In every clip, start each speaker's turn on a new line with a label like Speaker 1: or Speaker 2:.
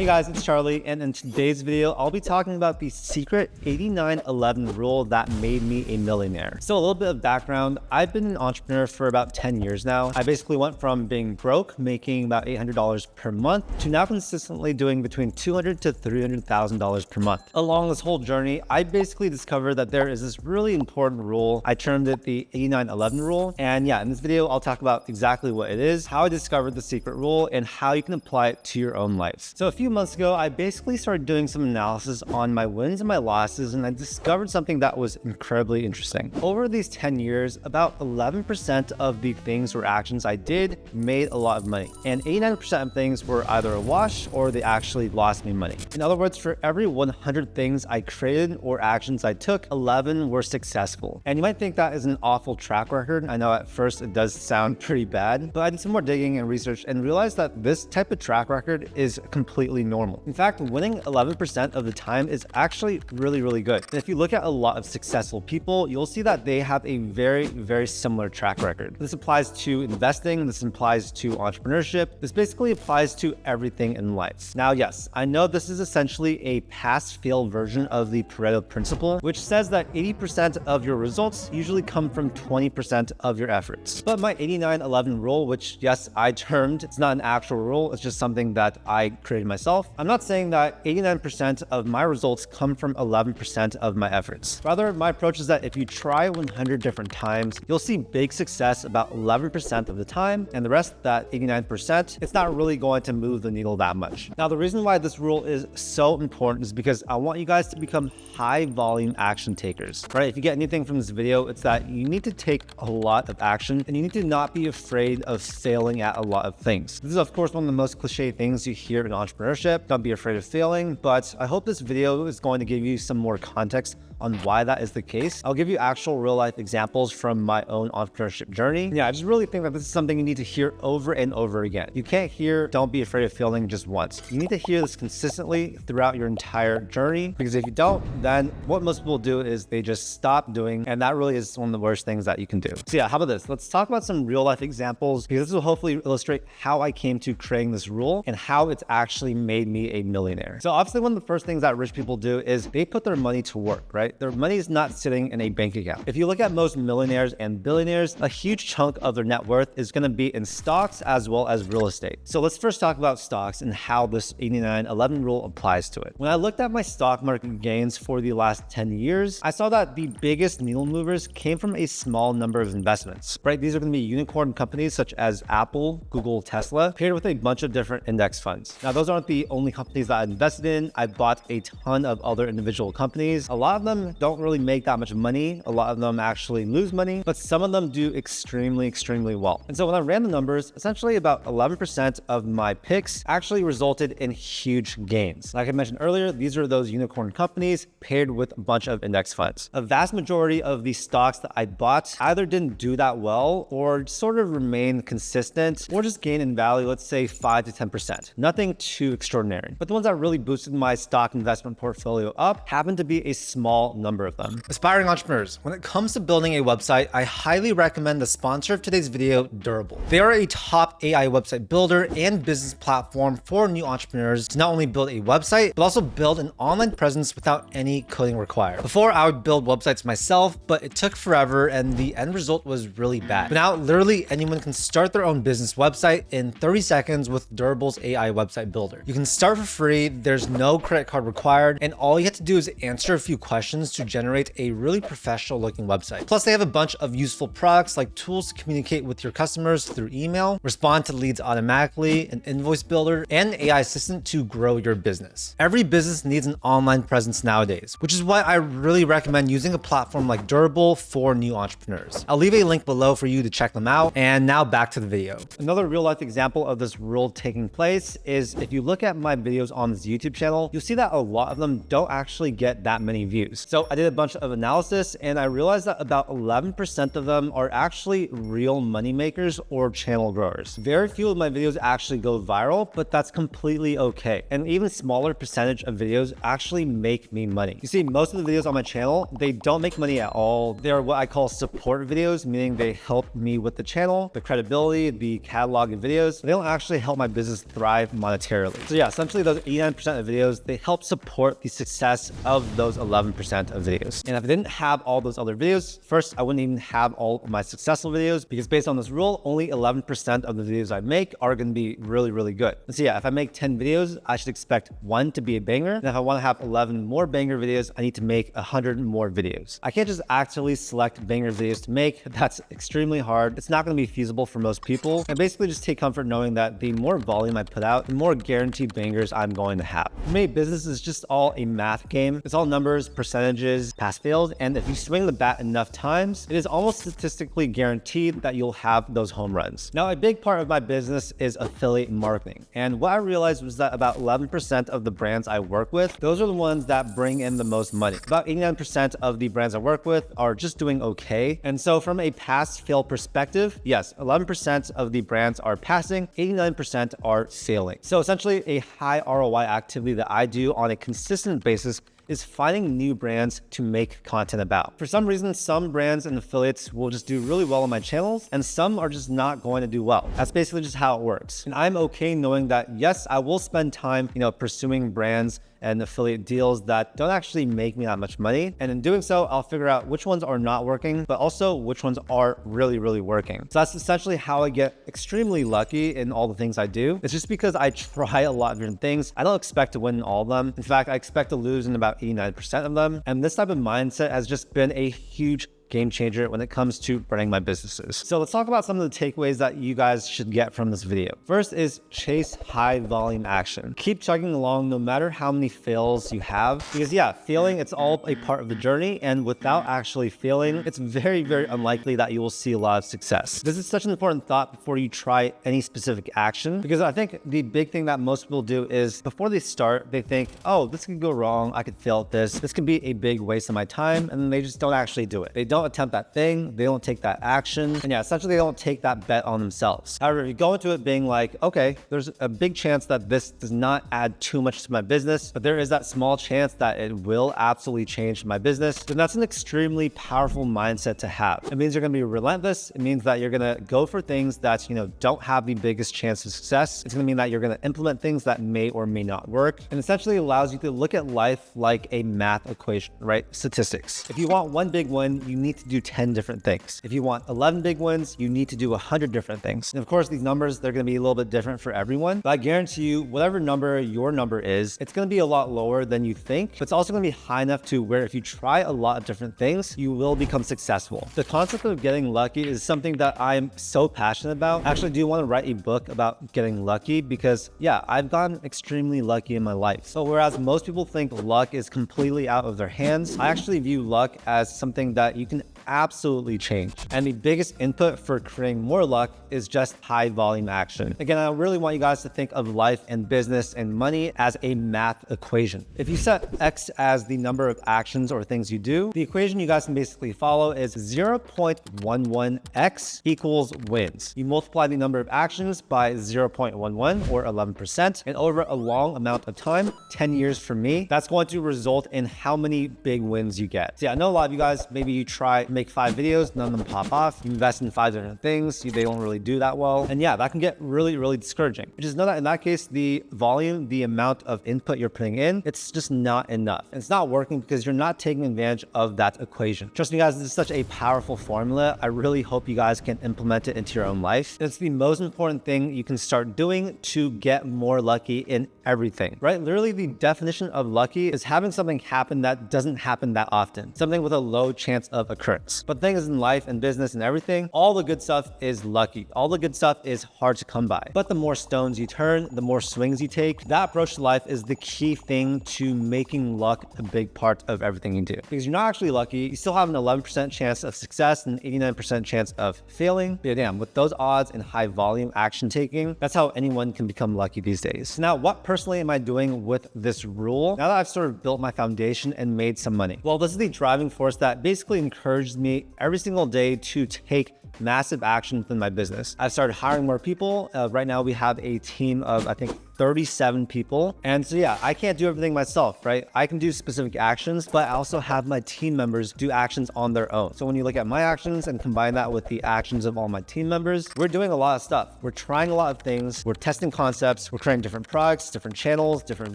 Speaker 1: Hey guys, it's Charlie, and in today's video, I'll be talking about the secret 89-11 rule that made me a millionaire. So a little bit of background, I've been an entrepreneur for about 10 years now. I basically went from being broke, making about $800 per month, to now consistently doing between $200,000 to $300,000 per month. Along this whole journey, I basically discovered that there is this really important rule. I termed it the 89-11 rule. And yeah, in this video, I'll talk about exactly what it is, how I discovered the secret rule, and how you can apply it to your own life. So a few months ago, I basically started doing some analysis on my wins and my losses, and I discovered something that was incredibly interesting. Over these 10 years, about 11% of the things or actions I did made a lot of money, and 89% of things were either a wash or they actually lost me money. In other words, for every 100 things I created or actions I took, 11 were successful. And you might think that is an awful track record. I know at first it does sound pretty bad, but I did some more digging and research and realized that this type of track record is completely normal. In fact, winning 11% of the time is actually really good. And if you look at a lot of successful people, you'll see that they have a very similar track record. This applies to investing, this applies to entrepreneurship, this basically applies to everything in life. Now, yes, I know this is essentially a pass-fail version of the Pareto principle, which says that 80% of your results usually come from 20% of your efforts. But my 89-11 rule, which yes, I termed, it's not an actual rule, it's just something that I created myself. I'm not saying that 89% of my results come from 11% of my efforts. Rather, my approach is that if you try 100 different times, you'll see big success about 11% of the time, and the rest, that 89%, it's not really going to move the needle that much. Now, the reason why this rule is so important is because I want you guys to become high volume action takers, right? If you get anything from this video, it's that you need to take a lot of action and you need to not be afraid of failing at a lot of things. This is of course one of the most cliche things you hear in entrepreneurship. Don't be afraid of failing, but I hope this video is going to give you some more context on why that is the case. I'll give you actual real life examples from my own entrepreneurship journey. Yeah, I just really think that this is something you need to hear over and over again. You can't hear "don't be afraid of failing" just once. You need to hear this consistently throughout your entire journey, because if you don't, then what most people do is they just stop doing, and that really is one of the worst things that you can do. So yeah, how about this? Let's talk about some real life examples, because this will hopefully illustrate how I came to creating this rule and how it's actually made me a millionaire. So obviously one of the first things that rich people do is they put their money to work, right? Their money is not sitting in a bank account. If you look at most millionaires and billionaires, a huge chunk of their net worth is going to be in stocks as well as real estate. So let's first talk about stocks and how this 89-11 rule applies to it. When I looked at my stock market gains for the last 10 years, I saw that the biggest needle movers came from a small number of investments, right? These are going to be unicorn companies such as Apple, Google, Tesla, paired with a bunch of different index funds. Now, those aren't the only companies that I invested in. I bought a ton of other individual companies. A lot of them don't really make that much money. A lot of them actually lose money, but some of them do extremely well. And so when I ran the numbers, essentially about 11% of my picks actually resulted in huge gains. Like I mentioned earlier, these are those unicorn companies paired with a bunch of index funds. A vast majority of the stocks that I bought either didn't do that well or sort of remain consistent or just gain in value, let's say 5 to 10%. Nothing too extraordinary. But the ones that really boosted my stock investment portfolio up happened to be a small number of them. Aspiring entrepreneurs, when it comes to building a website, I highly recommend the sponsor of today's video, Durable. They are a top AI website builder and business platform for new entrepreneurs to not only build a website, but also build an online presence without any coding required. Before, I would build websites myself, but it took forever and the end result was really bad. But now, literally anyone can start their own business website in 30 seconds with Durable's AI website builder. You can start for free, there's no credit card required, and all you have to do is answer a few questions to generate a really professional looking website. Plus, they have a bunch of useful products like tools to communicate with your customers through email, respond to leads automatically, an invoice builder, and an AI assistant to grow your business. Every business needs an online presence nowadays, which is why I really recommend using a platform like Durable for new entrepreneurs. I'll leave a link below for you to check them out. And now back to the video. Another real life example of this rule taking place is if you look at my videos on this YouTube channel, you'll see that a lot of them don't actually get that many views. So I did a bunch of analysis and I realized that about 11% of them are actually real money makers or channel growers. Very few of my videos actually go viral, but that's completely okay. And even smaller percentage of videos actually make me money. You see, most of the videos on my channel, they don't make money at all. They're what I call support videos, meaning they help me with the channel, the credibility, the catalog of videos. They don't actually help my business thrive monetarily. So yeah, essentially those 89% of videos, they help support the success of those 11% of videos. And if I didn't have all those other videos, first, I wouldn't even have all of my successful videos, because based on this rule, only 11% of the videos I make are going to be really, really good. And so yeah, if I make 10 videos, I should expect one to be a banger. And if I want to have 11 more banger videos, I need to make 100 more videos. I can't just actively select banger videos to make. That's extremely hard. It's not going to be feasible for most people. I basically just take comfort knowing that the more volume I put out, the more guaranteed bangers I'm going to have. For me, business is just all a math game. It's all numbers, percentages, pass failed. And if you swing the bat enough times, it is almost statistically guaranteed that you'll have those home runs. Now, a big part of my business is affiliate marketing. And what I realized was that about 11% of the brands I work with, those are the ones that bring in the most money. About 89% of the brands I work with are just doing okay. And so from a pass fail perspective, yes, 11% of the brands are passing, 89% are failing. So essentially a high ROI activity that I do on a consistent basis is finding new brands to make content about. For some reason, some brands and affiliates will just do really well on my channels, and some are just not going to do well. That's basically just how it works. And I'm okay knowing that, yes, I will spend time, pursuing brands and affiliate deals that don't actually make me that much money. And in doing so, I'll figure out which ones are not working, but also which ones are really, really working. So that's essentially how I get extremely lucky in all the things I do. It's just because I try a lot of different things. I don't expect to win in all of them. In fact, I expect to lose in about 89% of them. And this type of mindset has just been a huge game changer when it comes to running my businesses. So let's talk about some of the takeaways that you guys should get from this video. First is chase high volume action. Keep chugging along no matter how many fails you have, because yeah, failing, it's all a part of the journey. And without actually failing, it's very, very unlikely that you will see a lot of success. This is such an important thought before you try any specific action, because I think the big thing that most people do is before they start, they think, oh, this could go wrong. I could fail at this. This could be a big waste of my time. And then they just don't actually do it. They don't attempt that thing, they don't take that action, and yeah, essentially they don't take that bet on themselves. However, if you go into it being like, okay, there's a big chance that this does not add too much to my business, but there is that small chance that it will absolutely change my business, then that's an extremely powerful mindset to have. It means you're going to be relentless. It means that you're going to go for things that, don't have the biggest chance of success. It's going to mean that you're going to implement things that may or may not work, and essentially allows you to look at life like a math equation, right? Statistics. If you want one big win, you need to do 10 different things. If you want 11 big wins, you need to do 100 different things. And of course, these numbers, they're going to be a little bit different for everyone, but I guarantee you, whatever number your number is, it's going to be a lot lower than you think, but it's also going to be high enough to where if you try a lot of different things, you will become successful. The concept of getting lucky is something that I'm so passionate about. I actually do want to write a book about getting lucky because yeah, I've gotten extremely lucky in my life. So whereas most people think luck is completely out of their hands, I actually view luck as something that you can absolutely change. And the biggest input for creating more luck is just high volume action. Again, I really want you guys to think of life and business and money as a math equation. If you set X as the number of actions or things you do, the equation you guys can basically follow is 0.11x equals wins. You multiply the number of actions by 0.11 or 11%, and over a long amount of time, 10 years for me, that's going to result in how many big wins you get. So yeah, I know a lot of you guys, maybe you try make 5 videos, none of them pop off. You invest in 5 different things, they don't really do that well. And yeah, that can get really, really discouraging. Just know that in that case, the volume, the amount of input you're putting in, it's just not enough. And it's not working because you're not taking advantage of that equation. Trust me guys, this is such a powerful formula. I really hope you guys can implement it into your own life. It's the most important thing you can start doing to get more lucky in everything, right? Literally the definition of lucky is having something happen that doesn't happen that often, something with a low chance of occurrence. But the thing is, in life and business and everything, all the good stuff is lucky. All the good stuff is hard to come by. But the more stones you turn, the more swings you take, that approach to life is the key thing to making luck a big part of everything you do. Because you're not actually lucky, you still have an 11% chance of success and 89% chance of failing. But yeah, damn, with those odds and high volume action taking, that's how anyone can become lucky these days. Now, what personally am I doing with this rule now that I've sort of built my foundation and made some money? Well, this is the driving force that basically encourages me every single day to take massive action within my business. I've started hiring more people. Right now we have a team of, I think, 37 people. And so yeah, I can't do everything myself, right? I can do specific actions, but I also have my team members do actions on their own. So when you look at my actions and combine that with the actions of all my team members, we're doing a lot of stuff. We're trying a lot of things. We're testing concepts. We're creating different products, different channels, different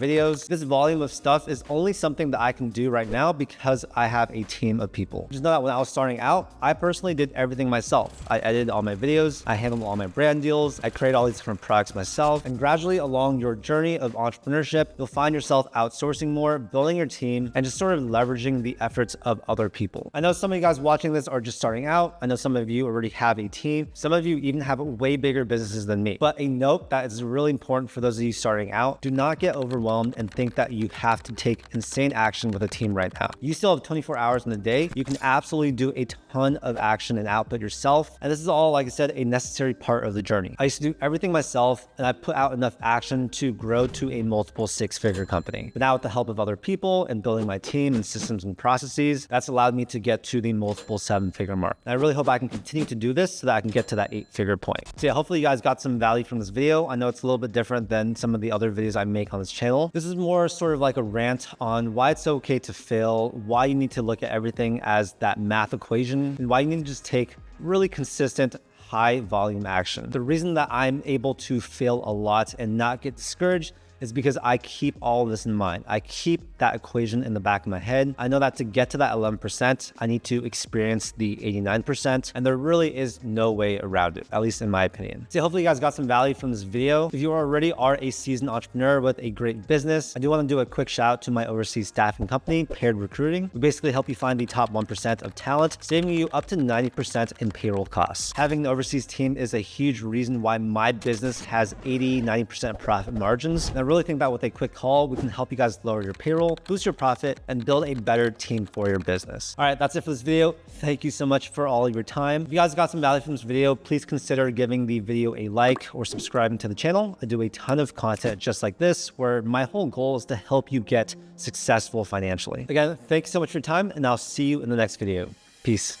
Speaker 1: videos. This volume of stuff is only something that I can do right now because I have a team of people. Just know that when I was starting out, I personally did everything myself. I edited all my videos. I handled all my brand deals. I created all these different products myself. And gradually along your journey of entrepreneurship, you'll find yourself outsourcing more, building your team, and just sort of leveraging the efforts of other people. I know some of you guys watching this are just starting out. I know some of you already have a team. Some of you even have way bigger businesses than me. But a note that is really important for those of you starting out, do not get overwhelmed and think that you have to take insane action with a team right now. You still have 24 hours in the day. You can absolutely do a ton of action and output yourself. And this is all, like I said, a necessary part of the journey. I used to do everything myself, and I put out enough action to grow to a multiple six-figure company. But now with the help of other people and building my team and systems and processes, that's allowed me to get to the multiple seven-figure mark. And I really hope I can continue to do this so that I can get to that eight-figure point. So yeah, hopefully you guys got some value from this video. I know it's a little bit different than some of the other videos I make on this channel. This is more sort of like a rant on why it's okay to fail, why you need to look at everything as that math equation, and why you need to just take really consistent, high volume action. The reason that I'm able to fail a lot and not get discouraged is because I keep all of this in mind. I keep that equation in the back of my head. I know that to get to that 11%, I need to experience the 89%, and there really is no way around it, at least in my opinion. So hopefully you guys got some value from this video. If you already are a seasoned entrepreneur with a great business, I do want to do a quick shout out to my overseas staffing company, Paired Recruiting. We basically help you find the top 1% of talent, saving you up to 90% in payroll costs. Having an overseas team is a huge reason why my business has 80-90% profit margins. And I really think that with a quick call, we can help you guys lower your payroll, boost your profit, and build a better team for your business. All right, that's it for this video. Thank you so much for all of your time. If you guys got some value from this video, please consider giving the video a like or subscribing to the channel. I do a ton of content just like this, where my whole goal is to help you get successful financially. Again, thanks so much for your time, and I'll see you in the next video. Peace.